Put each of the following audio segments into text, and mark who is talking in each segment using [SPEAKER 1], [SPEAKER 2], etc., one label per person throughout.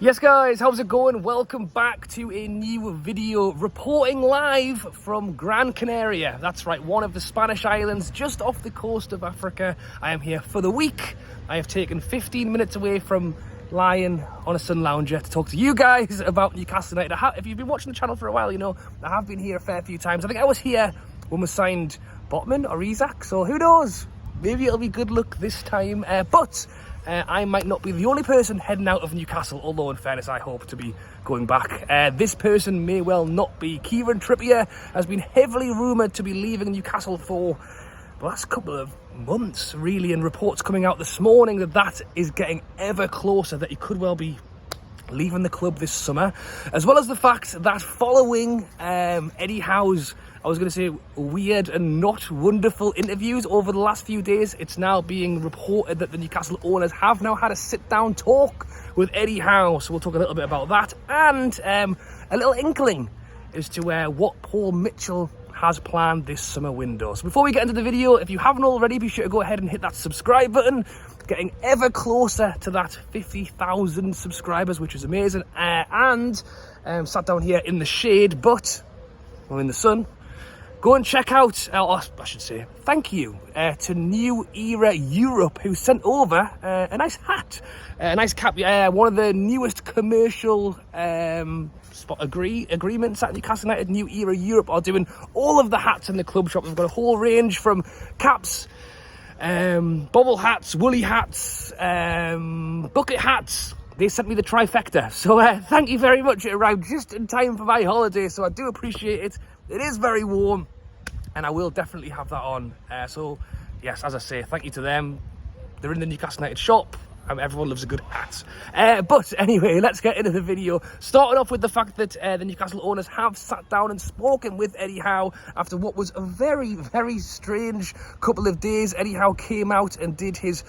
[SPEAKER 1] Yes guys, how's it going? Welcome back to a new video reporting live from Gran Canaria. That's right, one of the Spanish islands just off the coast of Africa. I am here for the week. I have taken 15 minutes away from lying on a sun lounger to talk to you guys about Newcastle United. If you've been watching the channel for a while, you know I have been here a fair few times. I think I was here when we signed Botman or Isaac, so who knows? Maybe it'll be good luck this time, but I might not be the only person heading out of Newcastle, although in fairness I hope to be going back. This person may well not be. Kieran Trippier has been heavily rumoured to be leaving Newcastle for the last couple of months really, and reports coming out this morning that is getting ever closer, that he could well be leaving the club this summer, as well as the fact that following Eddie Howe's, I was going to say, weird and not wonderful interviews over the last few days, it's now being reported that the Newcastle owners have now had a sit-down talk with Eddie Howe. So we'll talk a little bit about that, and a little inkling as to what Paul Mitchell has planned this summer window. So before we get into the video, if you haven't already, be sure to go ahead and hit that subscribe button. Getting ever closer to that 50,000 subscribers, which is amazing. And sat down here in the shade, but well, in the sun. Go and check out, or I should say, thank you to New Era Europe, who sent over a nice hat, a nice cap, one of the newest commercial agreements at Newcastle United. New Era Europe are doing all of the hats in the club shop. They've got a whole range from caps, bobble hats, woolly hats, bucket hats. They sent me the trifecta, so thank you very much. It arrived just in time for my holiday, so I do appreciate it. It is very warm, and I will definitely have that on. So yes, as I say, thank you to them. They're in the Newcastle United shop. Everyone loves a good hat. But anyway, let's get into the video. Starting off with the fact that the Newcastle owners have sat down and spoken with Eddie Howe after what was a very, very strange couple of days. Eddie Howe came out and did his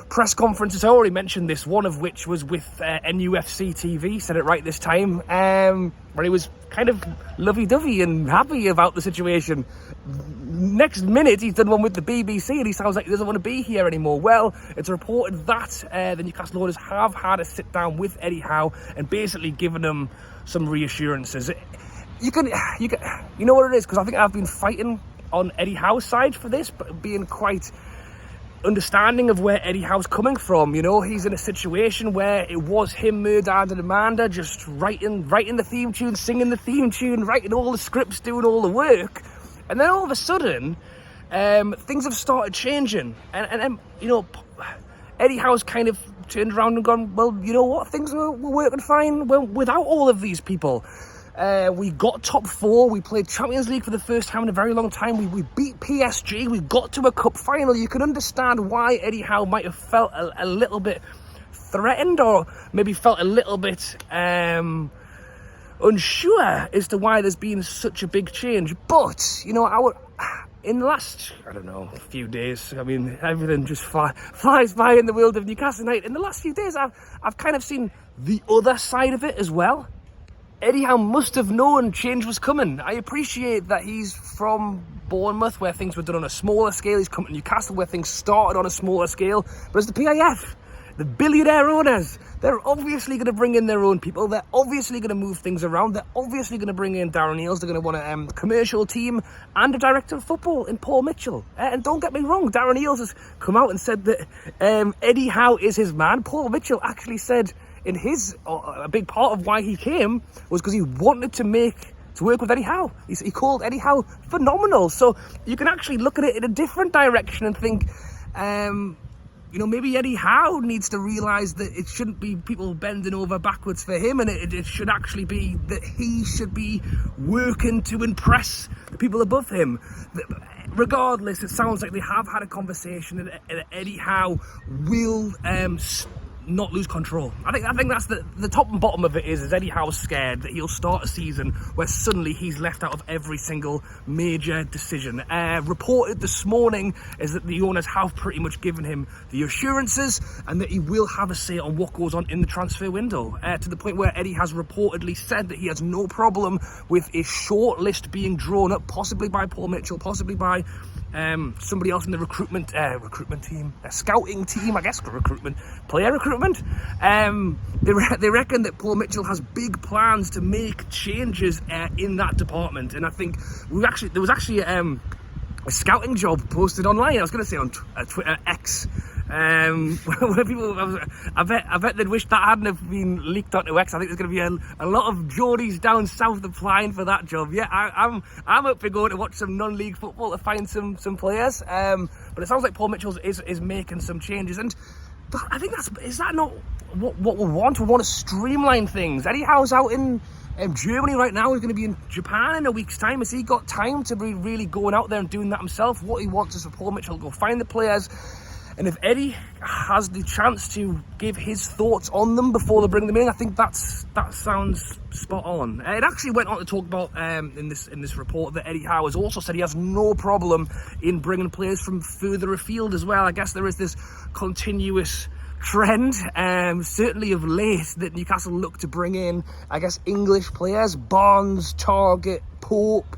[SPEAKER 1] press conferences. I already mentioned this, one of which was with NUFC TV, said it right this time, where he was kind of lovey-dovey and happy about the situation. Next minute, he's done one with the BBC and he sounds like he doesn't want to be here anymore. Well, it's reported that the Newcastle owners have had a sit-down with Eddie Howe and basically given him some reassurances. You know what it is, because I think I've been fighting on Eddie Howe's side for this, but being quite understanding of where Eddie Howe's coming from. You know, he's in a situation where it was him, Murdad and Amanda just writing the theme tune, singing the theme tune, writing all the scripts, doing all the work, and then all of a sudden things have started changing, and you know, Eddie Howe's kind of turned around and gone, well, you know what, things were working fine without all of these people. We got top four. We played Champions League for the first time in a very long time. We beat PSG. We got to a cup final. You can understand why Eddie Howe might have felt a little bit threatened, or maybe felt a little bit unsure as to why there's been such a big change. But, you know, in the last, I don't know, few days, I mean, everything just flies by in the world of Newcastle United. In the last few days, I've kind of seen the other side of it as well. Eddie Howe must have known change was coming. I appreciate that he's from Bournemouth, where things were done on a smaller scale. He's come to Newcastle, where things started on a smaller scale. But as the PIF, the billionaire owners, they're obviously going to bring in their own people. They're obviously going to move things around. They're obviously going to bring in Darren Eales. They're going to want a commercial team and a director of football in Paul Mitchell. And don't get me wrong, Darren Eales has come out and said that Eddie Howe is his man. Paul Mitchell actually said in his, a big part of why he came was because he wanted to work with Eddie Howe. He called Eddie Howe phenomenal. So you can actually look at it in a different direction and think, you know, maybe Eddie Howe needs to realise that it shouldn't be people bending over backwards for him, and it should actually be that he should be working to impress the people above him. Regardless, it sounds like they have had a conversation, and Eddie Howe will not lose control. I think that's the top and bottom of it is Eddie Howe's scared that he'll start a season where suddenly he's left out of every single major decision. Reported this morning is that the owners have pretty much given him the assurances and that he will have a say on what goes on in the transfer window, to the point where Eddie has reportedly said that he has no problem with a short list being drawn up, possibly by Paul Mitchell, possibly by somebody else in the recruitment team, scouting team, I guess, player recruitment. They reckon that Paul Mitchell has big plans to make changes in that department, and I think there was actually a scouting job posted online. I was going to say on Twitter, X. Where people, I bet they'd wish that hadn't have been leaked onto X. I think there's going to be a lot of Geordies down south applying for that job. Yeah, I'm up for going to watch some non-league football to find some players. But it sounds like Paul Mitchell is making some changes, and I think is that not what we want? We want to streamline things. Eddie Howe's out in Germany right now. He's going to be in Japan in a week's time. Has he got time to be really going out there and doing that himself? What he wants is for Paul Mitchell to go find the players. And if Eddie has the chance to give his thoughts on them before they bring them in, I think that sounds spot on. It actually went on to talk about in this report that Eddie Howe has also said he has no problem in bringing players from further afield as well. I guess there is this continuous trend, certainly of late, that Newcastle look to bring in, I guess, English players. Barnes, Target, Pope.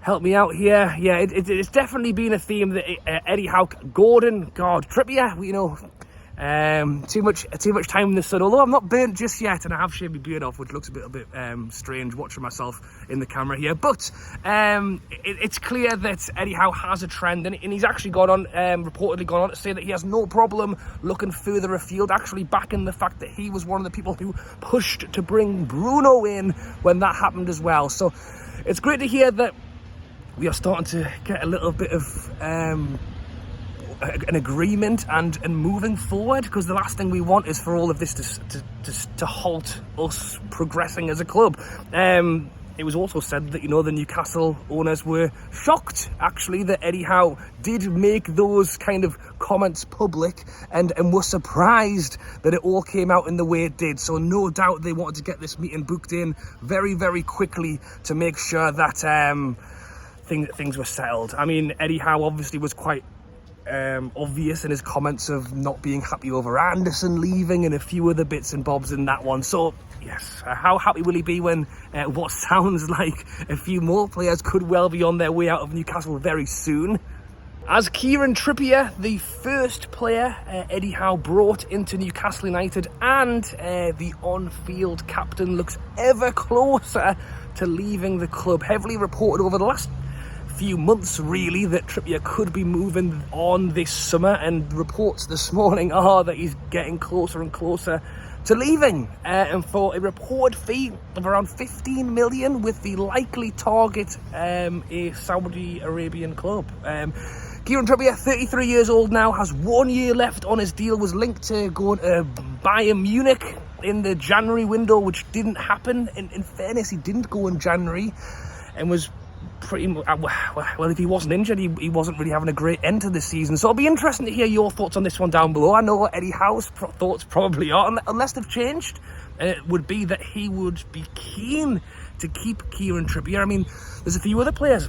[SPEAKER 1] Help me out here. Yeah, it's definitely been a theme that Eddie Howe, Gordon, God, Trippier, too much time in the sun. Although I'm not burnt just yet, and I have shaved my beard off, which looks a bit strange watching myself in the camera here. But it's clear that Eddie Howe has a trend, and he's actually reportedly gone on to say that he has no problem looking further afield. Actually, backing the fact that he was one of the people who pushed to bring Bruno in when that happened as well. So it's great to hear that we are starting to get a little bit of an agreement and moving forward, because the last thing we want is for all of this to halt us progressing as a club. It was also said that, the Newcastle owners were shocked, actually, that Eddie Howe did make those kind of comments public and were surprised that it all came out in the way it did. So no doubt they wanted to get this meeting booked in very, very quickly to make sure that things were settled. I mean, Eddie Howe obviously was quite obvious in his comments of not being happy over Anderson leaving and a few other bits and bobs in that one. So yes, how happy will he be when what sounds like a few more players could well be on their way out of Newcastle very soon? As Kieran Trippier, the first player Eddie Howe brought into Newcastle United, and the on-field captain, looks ever closer to leaving the club. Heavily reported over the last few months, really, that Trippier could be moving on this summer, and reports this morning are that he's getting closer and closer to leaving, and for a reported fee of around 15 million, with the likely target a Saudi Arabian club. Kieran Trippier, 33 years old now, has 1 year left on his deal, was linked to going to Bayern Munich in the January window, which didn't happen. In fairness, he didn't go in January, and was pretty much, well, if he wasn't injured, he wasn't really having a great end to the season. So it'll be interesting to hear your thoughts on this one down below. I know what Eddie Howe's thoughts probably are, unless they've changed. It would be that he would be keen to keep Kieran Trippier. I mean, there's a few other players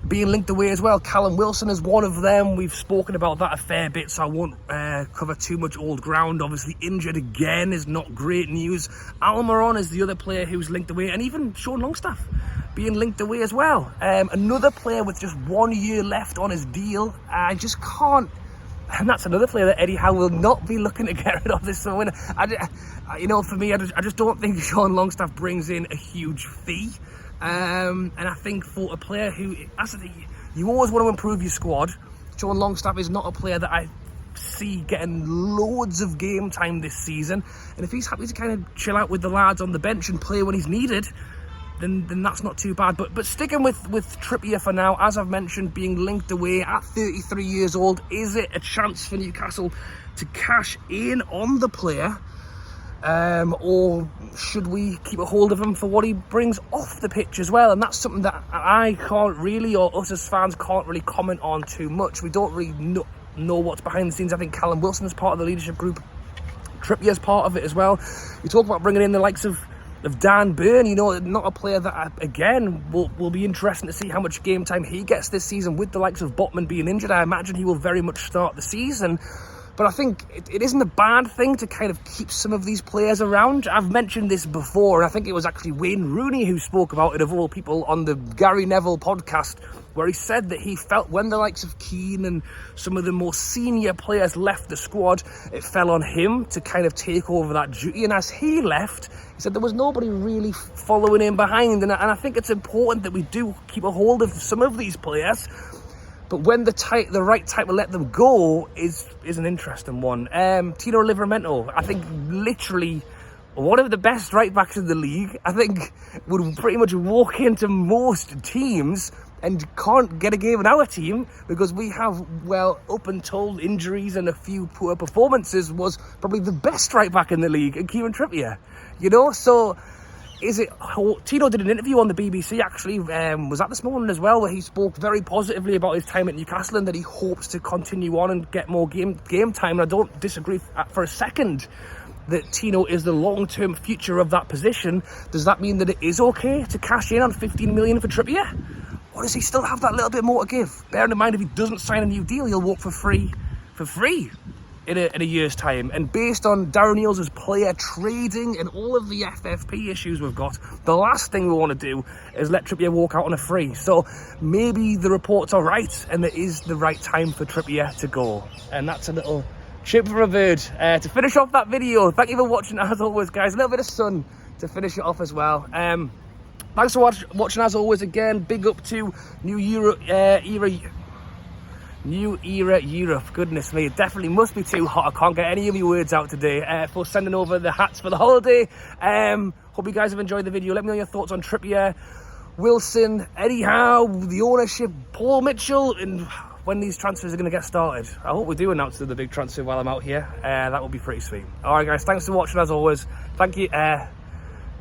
[SPEAKER 1] being linked away as well. Callum Wilson is one of them. We've spoken about that a fair bit, so I won't cover too much old ground. Obviously, injured again is not great news. Almiron is the other player who's linked away, and even Sean Longstaff being linked away as well. Another player with just 1 year left on his deal. I just can't, and that's another player that Eddie Howe will not be looking to get rid of this summer. For me, I just don't think Sean Longstaff brings in a huge fee. And I think for a player who, you always want to improve your squad. Sean Longstaff is not a player that I see getting loads of game time this season. And if he's happy to kind of chill out with the lads on the bench and play when he's needed, then that's not too bad. But sticking with Trippier for now, as I've mentioned, being linked away at 33 years old, is it a chance for Newcastle to cash in on the player? Or should we keep a hold of him for what he brings off the pitch as well? And that's something that I can't really, or us as fans can't really comment on too much. We don't really know what's behind the scenes. I think Callum Wilson is part of the leadership group. Trippier's part of it as well. You talk about bringing in the likes of Dan Burn, not a player that, again, will be interesting to see how much game time he gets this season with the likes of Botman being injured. I imagine he will very much start the season. But I think it isn't a bad thing to kind of keep some of these players around. I've mentioned this before, and I think it was actually Wayne Rooney who spoke about it, of all people, on the Gary Neville podcast, where he said that he felt when the likes of Keane and some of the more senior players left the squad, it fell on him to kind of take over that duty. And as he left, he said there was nobody really following him behind. And I think it's important that we do keep a hold of some of these players. But when the right time to let them go is an interesting one. Tino Livramento, I think literally one of the best right-backs in the league. I think would pretty much walk into most teams and can't get a game in our team because we have, well, up until injuries and a few poor performances, was probably the best right-back in the league, and Kieran Trippier. You know, so... Tino did an interview on the BBC, actually, was that this morning as well, where he spoke very positively about his time at Newcastle and that he hopes to continue on and get more game time. And I don't disagree for a second that Tino is the long-term future of that position. Does that mean that it is okay to cash in on 15 million for Trippier? Or does he still have that little bit more to give? Bearing in mind, if he doesn't sign a new deal, he'll walk for free in a year's time. And based on Darren Eales' player trading and all of the FFP issues we've got, the last thing we want to do is let Trippier walk out on a free. So maybe the reports are right and it is the right time for Trippier to go. And that's a little chip for a bird. To finish off that video, thank you for watching as always, guys. A little bit of sun to finish it off as well. Thanks for watching as always again. Big up to New Era Europe. Goodness me, it definitely must be too hot. I can't get any of my words out today. For sending over the hats for the holiday. Hope you guys have enjoyed the video. Let me know your thoughts on Trippier, Wilson, Eddie Howe, the ownership, Paul Mitchell, and when these transfers are going to get started. I hope we do announce the big transfer while I'm out here. That would be pretty sweet. Alright guys, thanks for watching as always. Thank you.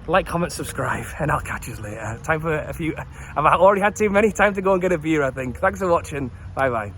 [SPEAKER 1] Like, comment, subscribe, and I'll catch you later. Time for a few... I've already had too many. Time to go and get a beer, I think. Thanks for watching. Bye-bye.